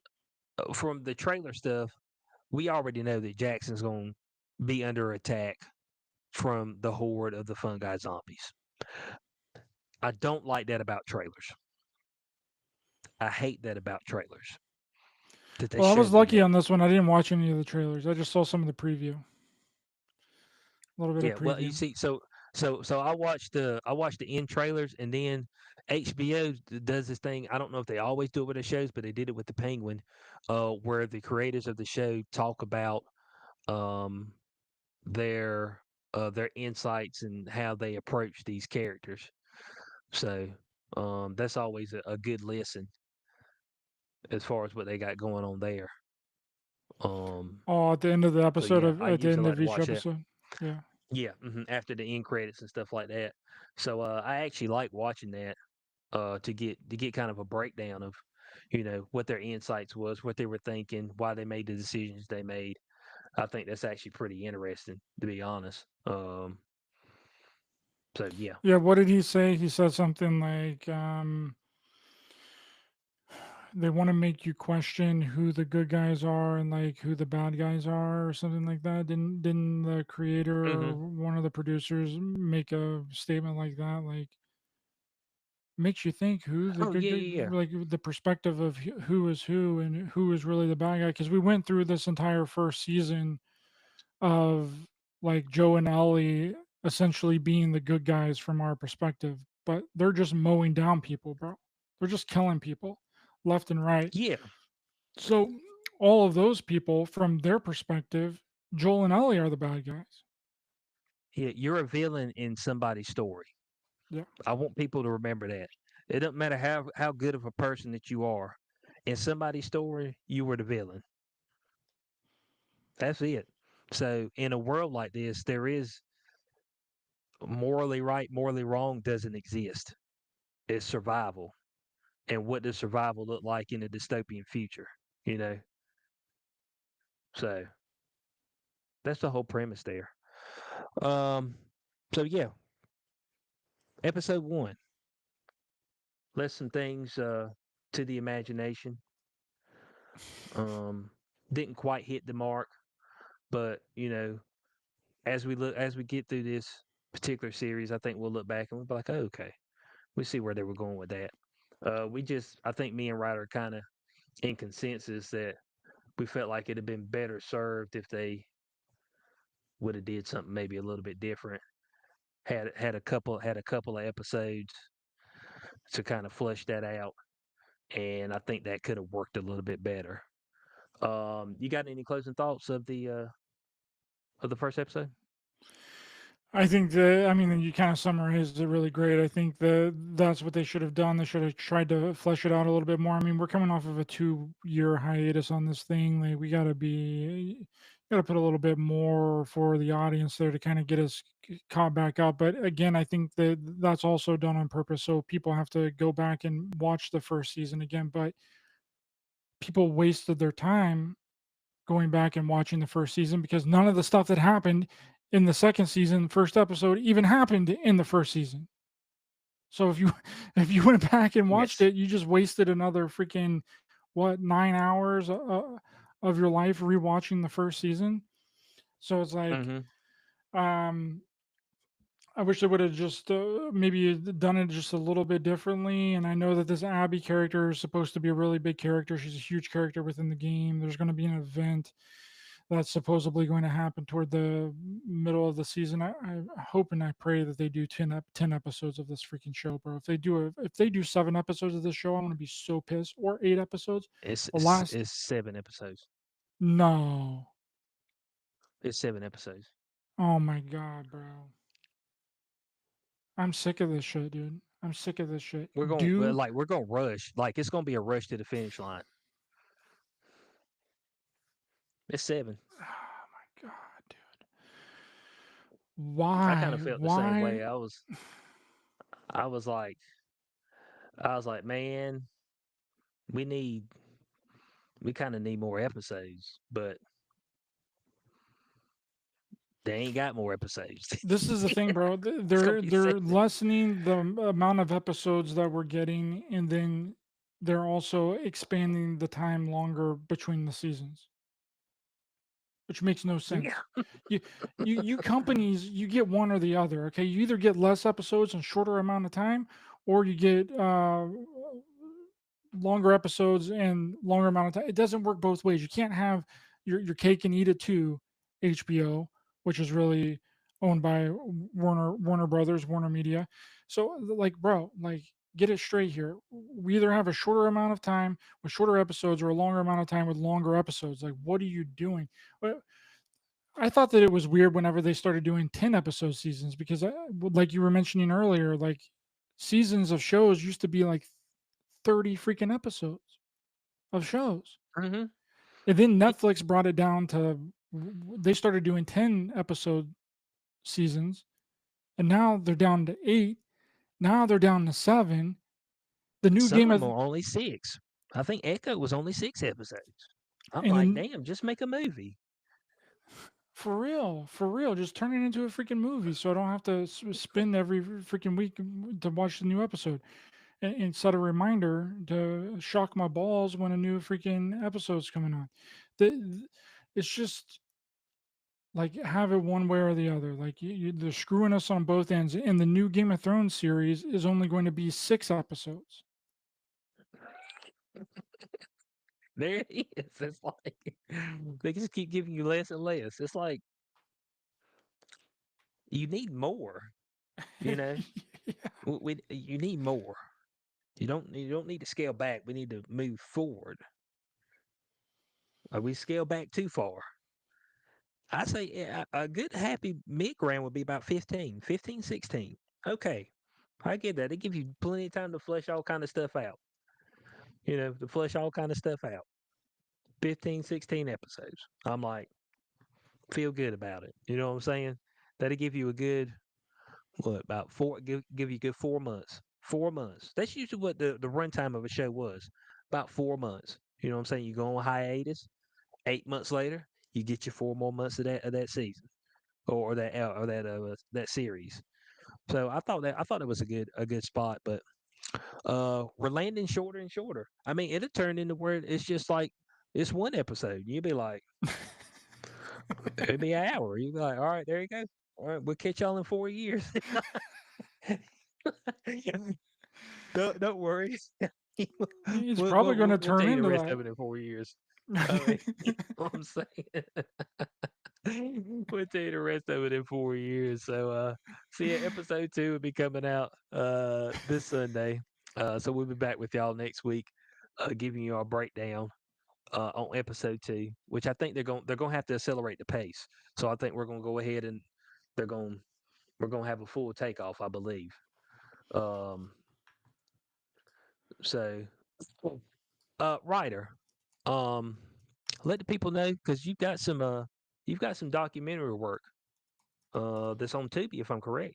from the trailer stuff. We already know that Jackson's going to be under attack from the horde of the fungi zombies. I don't like that about trailers. I hate that about trailers that they well, I show was you lucky that. on this one. I didn't watch any of the trailers. I just saw some of the preview, a little bit of Yeah, well, you preview. see, so I watched the end trailers, and then HBO does this thing. I don't know if they always do it with their shows, but they did it with the Penguin, where the creators of the show talk about um, their their insights and how they approach these characters. So that's always a good listen as far as what they got going on there. Um, Oh, at the end of the so episode yeah, of I at the usually end like of to each watch that. episode. Yeah. Yeah, after the end credits and stuff like that. So I actually like watching that to get kind of a breakdown of what their insights was, what they were thinking, why they made the decisions they made. I think that's actually pretty interesting, to be honest. So yeah. Yeah, what did he say? He said something like, they want to make you question who the good guys are and like who the bad guys are or something like that. Didn't the creator or Hmm. one of the producers make a statement like that? Like makes you think who the Oh good, yeah, yeah, yeah. like the perspective of who is who and who is really the bad guy. Because we went through this entire first season of like Joe and Ellie essentially being the good guys from our perspective, but they're just mowing down people, bro. They're just killing people left and right. Yeah, So all of those people from their perspective, Joel and Ellie are the bad guys. yeah. You're a villain in somebody's story. Yeah. I want people to remember that. It doesn't matter how good of a person that you are. In somebody's story, you were the villain. That's it. So in a world like this, there is morally right, morally wrong doesn't exist. It's survival. And what does survival look like in a dystopian future? You know? So that's the whole premise there. Um, so yeah, episode one. Left some things to the imagination. Um, didn't quite hit the mark, but as we get through this particular series, I think we'll look back and we'll be like, oh, okay, we see where they were going with that. I think me and Ryder are kind of in consensus that we felt like it'd have been better served if they would have did something maybe a little bit different. Had a couple of episodes to kind of flush that out, and I think that could have worked a little bit better. You got any closing thoughts of the first episode? I think I mean, you kind of summarized it really great. I think that's what they should have done. They should have tried to flesh it out a little bit more. I mean, we're coming off of a 2-year hiatus on this thing. Like, got to put a little bit more for the audience there to kind of get us caught back up. But again, I think that that's also done on purpose. So people have to go back and watch the first season again. But people wasted their time going back and watching the first season because none of the stuff that happened in the second season, first episode, even happened in the first season. So if you if you went back and watched Yes. it, you just wasted another freaking what 9 hours of your life rewatching the first season. So it's like Mm-hmm. um, I wish they would have just maybe done it just a little bit differently. And I know that this Abby character is supposed to be a really big character. She's a huge character within the game. There's going to be an event that's supposedly going to happen toward the middle of the season. I hope and I pray that they do 10 episodes of this freaking show, bro. If they do 7 episodes of this show, I'm gonna be so pissed. Or 8 episodes. It's The it's, last it's 7 episodes. no. It's 7 episodes. Oh my god, bro. I'm sick of this shit, dude. I'm sick of this shit. Do We're gonna rush. Like it's gonna be a rush to the finish line. It's seven. oh my god, dude. I kind of Why? felt the same Why? way. I was like, I was like, man, we need, we kind of need more episodes, but they ain't got more episodes. This is the thing, bro. It's gonna They're be they're seven. lessening the amount of episodes that we're getting, and then they're also expanding the time longer between the seasons, which makes no Yeah. sense. You you companies, you get one or the other. Okay, you either get less episodes in shorter amount of time, or you get longer episodes and longer amount of time. It doesn't work both ways. You can't have your cake and eat it too. HBO, which is really owned by Warner Brothers, Warner Media. So like, bro, like get it straight here. We either have a shorter amount of time with shorter episodes or a longer amount of time with longer episodes. Like, what are you doing? Well, I thought that it was weird whenever they started doing 10 episode seasons because, like you were mentioning earlier, like seasons of shows used to be like 30 freaking episodes of shows. Mm-hmm. And then Netflix brought it down to they started doing 10 episode seasons and now they're down to 8. Now they're down to 7. The new Some Game of them of are only six. I think Echo was only 6 episodes. I'm and like, then damn, just make a movie. for real, just turn it into a freaking movie so I don't have to spend every freaking week to watch the new episode and set a reminder to shock my balls when a new freaking episode's coming on. It's just like have it one way or the other. Like they're screwing us on both ends. And the new Game of Thrones series is only going to be 6 episodes. There it is. It's like they just keep giving you less and less. It's like you need more. You know, Yeah. you need more. You don't need to scale back. We need to move forward. We scale back too far. I say a good happy mid ground would be about 15, 15, 16. Okay. I get that. They give you plenty of time to flesh all kind of stuff out. To flesh all kind of stuff out. 15, 16 episodes. I'm like, feel good about it. You know what I'm saying? That'll give you a good, what, about give you a good 4 months. 4 months. That's usually what the runtime of a show was. About 4 months. You know what I'm saying? You go on hiatus. 8 months later, you get your 4 more months of that season or that series. So I thought it was a good spot, but we're landing shorter and shorter. I mean, it'll turn into where it's just like it's one episode. You'll be like, it'll be an hour. You'll be like, all right, there you go. All right, we'll catch y'all in 4 years. don't worry. It's we'll, probably we'll, going we'll to we'll turn tell you the into rest that. of it in 4 years. I mean, you know what I'm saying? We'll tell you the rest of it in 4 years. So, see, episode 2 will be coming out this Sunday. So we'll be back with y'all next week, giving you our breakdown on episode 2, which I think they're gonna have to accelerate the pace. So I think we're gonna go ahead and they're going we're gonna have a full takeoff, I believe. Um, so, Ryder, um, let the people know because you've got some documentary work that's on Tubi, if I'm correct.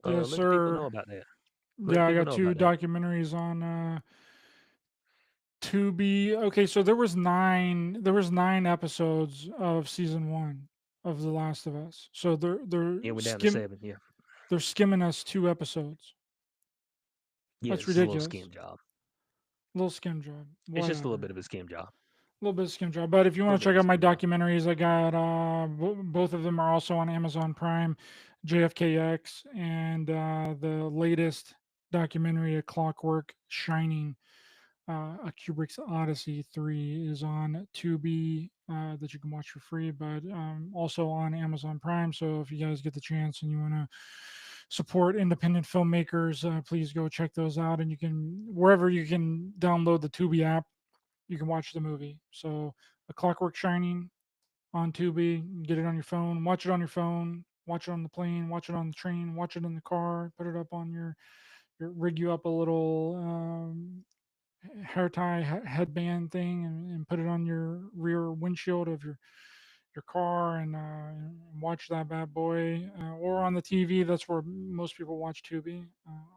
Yes, Let the people know sir. about that. Let the Yeah, I people got know two about that. documentaries on Tubi. Okay, so there was nine episodes of season 1 of The Last of Us. So Yeah, we're down to 7. Yeah, they're skimming us 2 episodes. yeah, That's it's a little ridiculous. skim job. Little skim job. It's just a little Whatever. bit of a skim job. A little bit of skim job. But if you A little want to bit of check a out my skim job. documentaries, I got both of them are also on Amazon Prime, JFKX, and the latest documentary, A Clockwork Shining, A Kubrick's Odyssey 3 is on Tubi that you can watch for free, but also on Amazon Prime. So if you guys get the chance and you want to support independent filmmakers, please go check those out. And you can, wherever you can download the Tubi app, you can watch the movie. So A Clockwork Shining on Tubi, get it on your phone, watch it on your phone, watch it on the plane, watch it on the train, watch it in the car, put it up on your rig you up a little hair tie headband thing and put it on your rear windshield of your car and watch that bad boy or on the TV. That's where most people watch Tubi.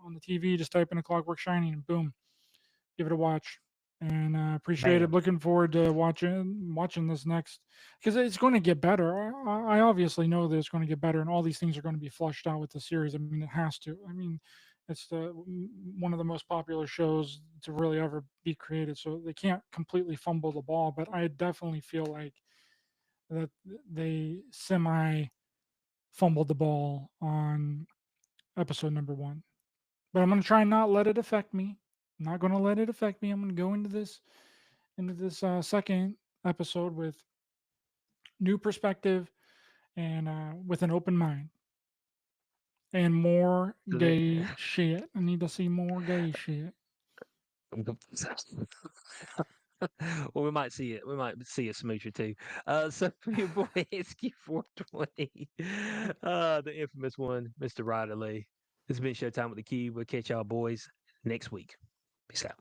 On the TV, just type in A Clockwork Shining and boom, give it a watch. And appreciate it. Bam. Looking forward to watching this next because it's going to get better. I obviously know that it's going to get better, and all these things are going to be flushed out with the series. I mean, it has to. I mean, it's one of the most popular shows to really ever be created, so they can't completely fumble the ball. But I definitely feel like that they semi fumbled the ball on episode number 1. But I'm going to try and not let it affect me. I'm not going to let it affect me. I'm going to go into this second episode with new perspective and with an open mind and more So that, gay shit. I need to see more gay shit. well, we might see it. We might see a smooch or two. So for your boy SQ420, the infamous one, Mr. Ryder Lee. This has been Showtime with the Cube. We'll catch y'all boys next week. Peace out.